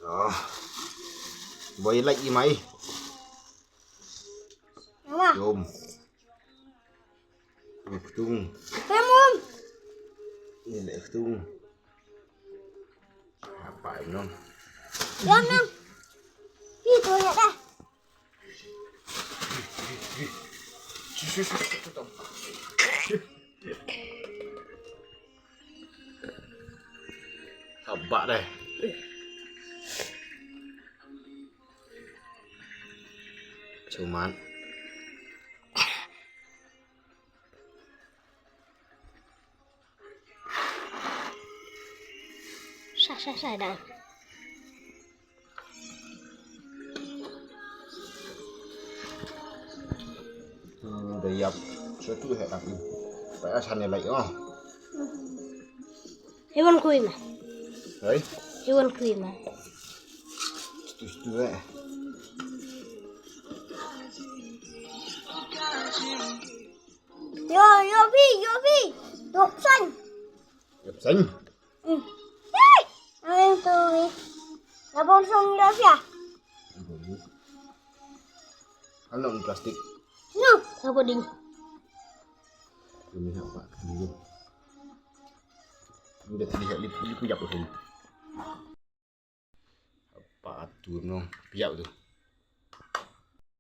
Đó. Với lệnh máy. Chôm. Tung. Ini lek tung. Apa ini? Yang. Itu ya dah. Sabak deh. Cuman Sai dah. Udah yap suatu hệ đặc phải săn này lại không? Hewan khwai mah. Đấy. Hewan khwai mah. Itu đấy. Yo bi. Đột xanh. Nhập xanh. Anh tôi. Là bông sông đó kìa. Kalung plastik. No, apa ding? Ini apa? Ini. Udah terlihat lipu jap tuh. Apa tuh no? Piau tuh.